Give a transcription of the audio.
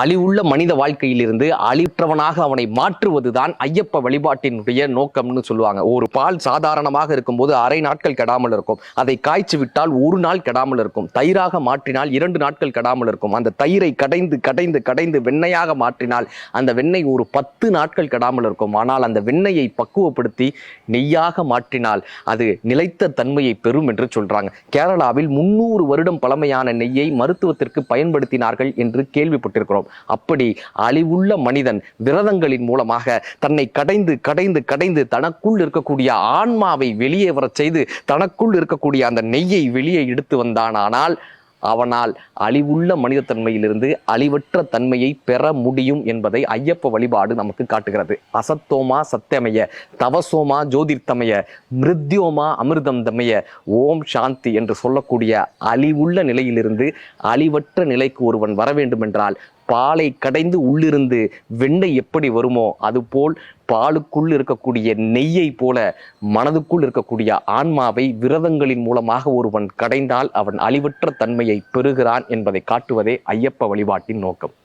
அழிவுள்ள மனித வாழ்க்கையிலிருந்து அழிற்றவனாக அவனை மாற்றுவதுதான் ஐயப்ப வழிபாட்டினுடைய நோக்கம்னு சொல்லுவாங்க. ஒரு பால் சாதாரணமாக இருக்கும்போது அரை நாட்கள் கெடாமல் இருக்கும். அதை காய்ச்சி விட்டால் ஒரு நாள் கெடாமல் இருக்கும். தயிராக மாற்றினால் 2 நாட்கள் கெடாமல் இருக்கும். அந்த தயிரை கடைந்து கடைந்து கடைந்து வெண்ணெயாக மாற்றினால் அந்த வெண்ணெய் ஒரு 10 நாட்கள் கெடாமல் இருக்கும். ஆனால் அந்த வெண்ணெயை பக்குவப்படுத்தி நெய்யாக மாற்றினால் அது நிலைத்த தன்மையை பெறும் என்று சொல்றாங்க. கேரளாவில் 300 வருடம் பழமையான நெய்யை மருத்துவத்திற்கு பயன்படுத்தினார்கள் என்று கேள்விப்பட்டிருக்கிறோம். அப்படி அழிவுள்ள மனிதன் விரதங்களின் மூலமாக தன்னை கடைந்து கடைந்து கடைந்து தனக்குள் இருக்கக்கூடிய ஆன்மாவை வெளியே வரச் செய்து தனக்குள் இருக்கக்கூடிய அந்த நெய்யை வெளியே எடுத்து வந்தானால் அவனால் அழிவுள்ள மனிதத்தன்மையிலிருந்து அழிவற்ற தன்மையை பெற முடியும் என்பதை ஐயப்ப வழிபாடு நமக்கு காட்டுகிறது. அசத்தோமா சத்தியமய, தவசோமா ஜோதிர்த்தமய, மிருத்யோமா அமிர்தம் தமய, ஓம் சாந்தி என்று சொல்லக்கூடிய அழிவுள்ள நிலையிலிருந்து அழிவற்ற நிலைக்கு ஒருவன் வர வேண்டும் என்றால் பாலை கடைந்து உள்ளிருந்து வெண்ணெய் எப்படி வருமோ அதுபோல் பாலுக்குள் இருக்கக்கூடிய நெய்யை போல மனதுக்குள் இருக்கக்கூடிய ஆன்மாவை விரதங்களின் மூலமாக ஒருவன் கடைந்தால் அவன் அழிவற்ற தன்மையை பெறுகிறான் என்பதை காட்டுவதே ஐயப்ப வழிபாட்டின் நோக்கம்.